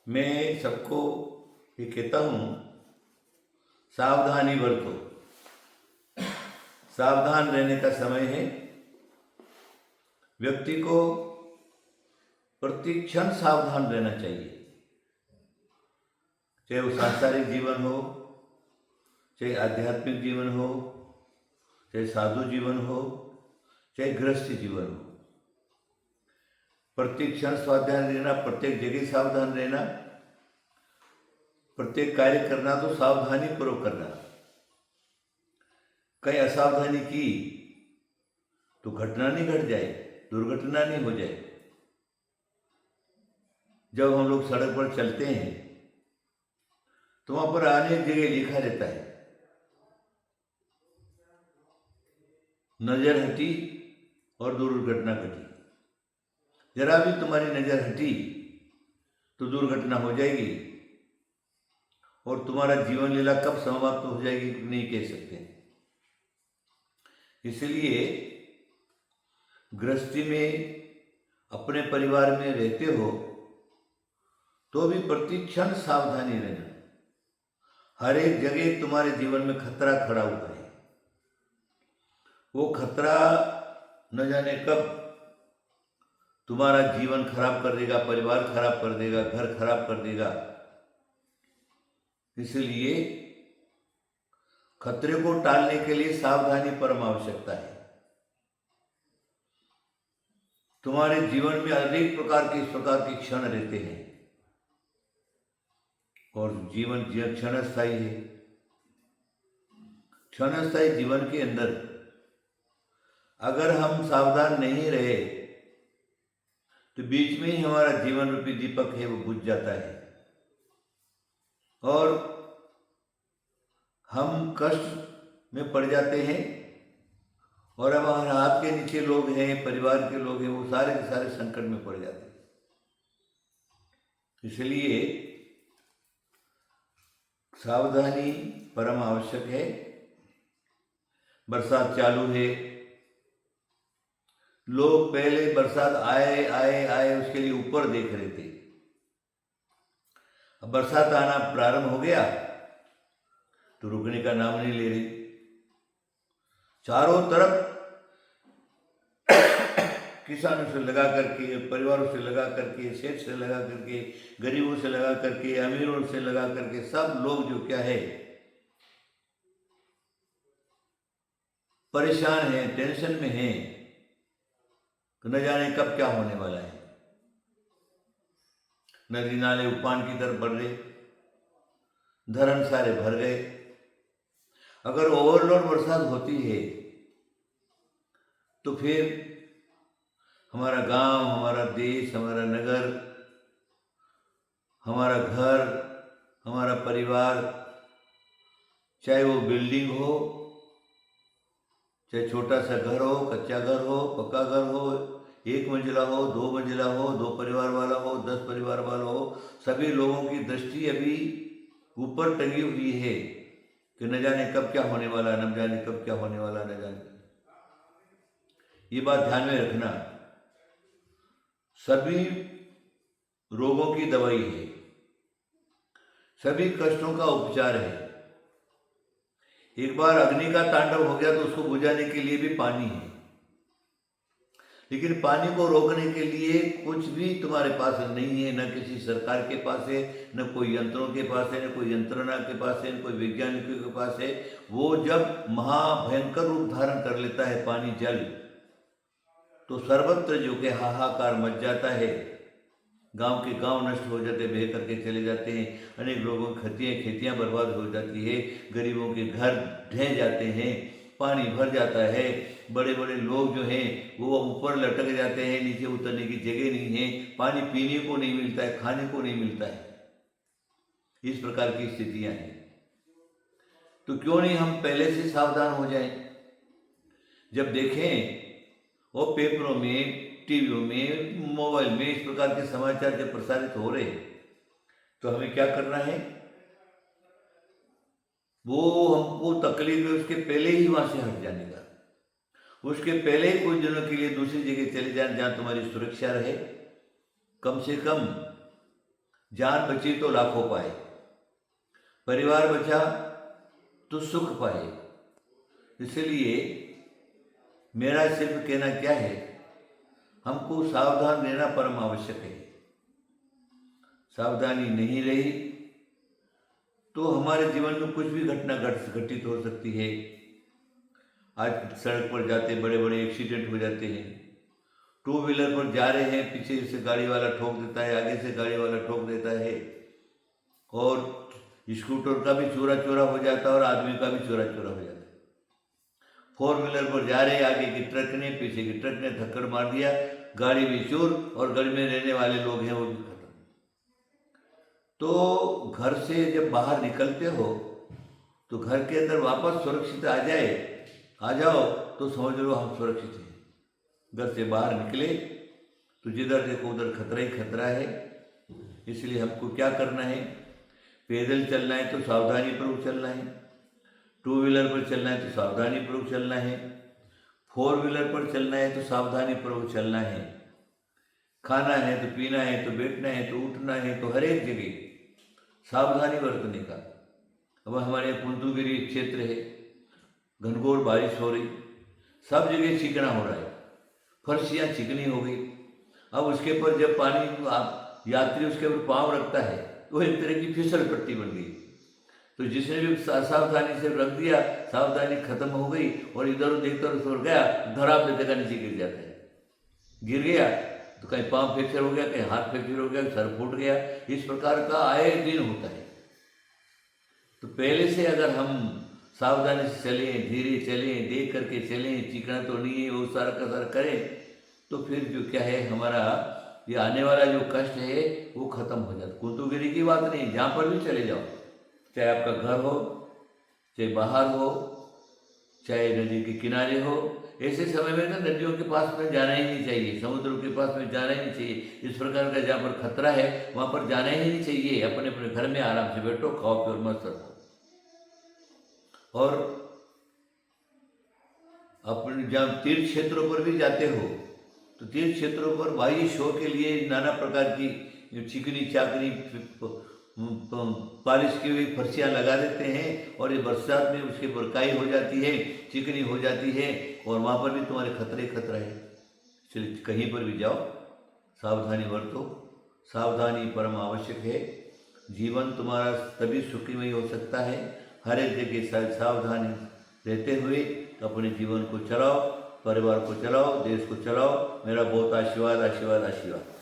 मैं सबको ये कहता हूँ, सावधानी बरतो। सावधान रहने का समय है। व्यक्ति को प्रति क्षण सावधान रहना चाहिए, चाहे वो सांसारिक जीवन हो, चाहे आध्यात्मिक जीवन हो, चाहे साधु जीवन हो, चाहे गृहस्थी जीवन हो। प्रत्येक क्षण सावधान रहना, प्रत्येक जगह सावधान रहना, प्रत्येक कार्य करना तो सावधानी पूर्वक करना। कहीं असावधानी की तो घटना नहीं घट जाए, दुर्घटना नहीं हो जाए। जब हम लोग सड़क पर चलते हैं तो वहां पर अनेक जगह लिखा रहता है, नजर हटी और दुर्घटना घटी। जरा भी तुम्हारी नजर हटी तो दुर्घटना हो जाएगी, और तुम्हारा जीवन लीला कब समाप्त हो जाएगी नहीं कह सकते। इसलिए गृहस्थी में अपने परिवार में रहते हो तो भी प्रति क्षण सावधानी रहना। हर एक जगह तुम्हारे जीवन में खतरा खड़ा हुआ है। वो खतरा न जाने कब तुम्हारा जीवन खराब कर देगा, परिवार खराब कर देगा, घर खराब कर देगा। इसलिए खतरे को टालने के लिए सावधानी परम आवश्यकता है। तुम्हारे जीवन में अनेक प्रकार के इस प्रकार के क्षण रहते हैं, और जीवन क्षणस्थायी है। क्षणस्थायी जीवन के अंदर अगर हम सावधान नहीं रहे तो बीच में ही हमारा जीवन रूपी दीपक है वो बुझ जाता है, और हम कष्ट में पड़ जाते हैं। और अब हमारे हाथ के नीचे लोग हैं, परिवार के लोग हैं, वो सारे के सारे संकट में पड़ जाते हैं। इसलिए सावधानी परम आवश्यक है। बरसात चालू है, लोग पहले बरसात आए आए आए उसके लिए ऊपर देख रहे थे। अब बरसात आना प्रारंभ हो गया तो रुकने का नाम नहीं ले रही। चारों तरफ किसानों से लगा करके, परिवारों से लगा करके, सेठ से लगा करके, गरीबों से लगा करके, अमीरों से लगा करके, सब लोग जो क्या है परेशान हैं, टेंशन में हैं, तो न जाने कब क्या होने वाला है। नदी नाले उफान की तरफ बढ़ रहे, धरण सारे भर गए। अगर ओवरलोड बरसात होती है तो फिर हमारा गांव, हमारा देश, हमारा नगर, हमारा घर, हमारा परिवार, चाहे वो बिल्डिंग हो, चाहे छोटा सा घर हो, कच्चा घर हो, पक्का घर हो, 1 मंजिला हो, 2 मंजिला हो, 2 परिवार वाला हो, 10 परिवार वाला हो, सभी लोगों की दृष्टि अभी ऊपर टंगी हुई है कि न जाने कब क्या होने वाला, न जाने कब क्या होने वाला, न जाने। ये बात ध्यान में रखना। सभी रोगों की दवाई है, सभी कष्टों का उपचार है। एक बार अग्नि का तांडव हो गया तो उसको बुझाने के लिए भी पानी है, लेकिन पानी को रोकने के लिए कुछ भी तुम्हारे पास नहीं है। न किसी सरकार के पास है, न कोई यंत्रों के पास है, न कोई यंत्रणा के पास है, न कोई वैज्ञानिकों के पास है। वो जब महाभयंकर रूप धारण कर लेता है पानी, जल, तो सर्वत्र जो के हाहाकार मच जाता है। गांव के गांव नष्ट हो जाते, बह करके चले जाते हैं। अनेक लोगों की खेतियां बर्बाद हो जाती है, गरीबों के घर ढह जाते हैं, पानी भर जाता है। बड़े बड़े लोग जो हैं वो ऊपर लटक जाते हैं, नीचे उतरने की जगह नहीं है, पानी पीने को नहीं मिलता है, खाने को नहीं मिलता है। इस प्रकार की स्थितियां हैं। तो क्यों नहीं हम पहले से सावधान हो जाएं। जब देखें वो पेपरों में, टीवियों में, मोबाइल में इस प्रकार के समाचार जब प्रसारित हो रहे तो हमें क्या करना है, वो हमको तकलीफ है उसके पहले ही वहां से हट जाने का। उसके पहले ही कुछ दिनों के लिए दूसरी जगह चले जाए जहां तुम्हारी सुरक्षा रहे। कम से कम जान बची तो लाखों पाए, परिवार बचा तो सुख पाए। इसलिए मेरा सिर्फ कहना क्या है, हमको सावधान रहना परम आवश्यक है। सावधानी नहीं रही तो हमारे जीवन में कुछ भी घटना घटित हो सकती है। आज सड़क पर जाते बड़े बड़े एक्सीडेंट हो जाते हैं। टू व्हीलर पर जा रहे हैं, पीछे से गाड़ी वाला ठोक देता है, आगे से गाड़ी वाला ठोक देता है, और स्कूटर का भी चूरा चूरा हो जाता है और आदमी का भी चूरा चूरा हो जाता है। फोर व्हीलर पर जा रहे, आगे की ट्रक ने पीछे की ट्रक ने धक्कर मार दिया, गाड़ी भी चूर और गली में रहने वाले लोग हैं वो भी खत्म। तो घर से जब बाहर निकलते हो तो घर के अंदर वापस सुरक्षित आ जाओ तो समझ लो हम सुरक्षित हैं। घर से बाहर निकले तो जिधर देखो उधर खतरा ही खतरा है। इसलिए हमको क्या करना है, पैदल चलना है तो सावधानी पूर्वक चलना है, टू व्हीलर पर चलना है तो सावधानी पूर्वक चलना है, फोर व्हीलर पर चलना है तो सावधानी पूर्वक चलना है, खाना है तो पीना है तो बैठना है तो उठना है तो हर एक जगह सावधानी बरतने का। अब हमारे कुंतुगिरी क्षेत्र है, घनघोर बारिश हो रही, सब जगह चिकना हो रहा है, फर्शियाँ चिकनी हो गई। अब उसके ऊपर जब पानी आप यात्री उसके ऊपर पाँव रखता है तो एक तरह की फिसल पट्टी बन गई। तो जिसने भी सावधानी से रख दिया, सावधानी खत्म हो गई और इधर देखता उस पर गया, धड़ाम से जगह नीचे गिर जाता है। गिर गया तो कहीं पाँव फ्रैक्चर हो गया, कहीं हाथ फ्रैक्चर हो गया, सर फूट गया। इस प्रकार का आए दिन होता है। तो पहले से अगर हम सावधानी से चलें, धीरे चलें, देख करके चलें, चिकना तो नहीं है वो सारा का सारा करें, तो फिर जो क्या है हमारा ये आने वाला जो कष्ट है वो खत्म हो जाता। कुंतुगिरी की बात नहीं, जहाँ पर भी चले जाओ, चाहे आपका घर हो, चाहे बाहर हो, चाहे नदी के किनारे हो, ऐसे समय में तो नदियों के पास में जाना ही नहीं चाहिए, समुद्रों के पास में जाना ही नहीं चाहिए। इस प्रकार का जहाँ पर खतरा है वहाँ पर जाना ही नहीं चाहिए। अपने अपने घर में आराम से बैठो, खाओ पियो और मस्त रहो। और अपने जहाँ तीर्थ क्षेत्रों पर भी जाते हो तो तीर्थ क्षेत्रों पर बाह्य शो के लिए नाना प्रकार की चिकनी चाकनी पालिश की हुई फर्शियाँ लगा देते हैं, और ये बरसात में उसकी बरकाई हो जाती है, चिकनी हो जाती है, और वहाँ पर भी तुम्हारे खतरा है। इसलिए कहीं पर भी जाओ सावधानी बरतो। सावधानी परम आवश्यक है। जीवन तुम्हारा तभी सुखमय हो सकता है, हर एक जगह सावधानी रहते हुए अपने जीवन को चलाओ, परिवार को चलाओ, देश को चलाओ। मेरा बहुत आशीर्वाद आशीर्वाद आशीर्वाद।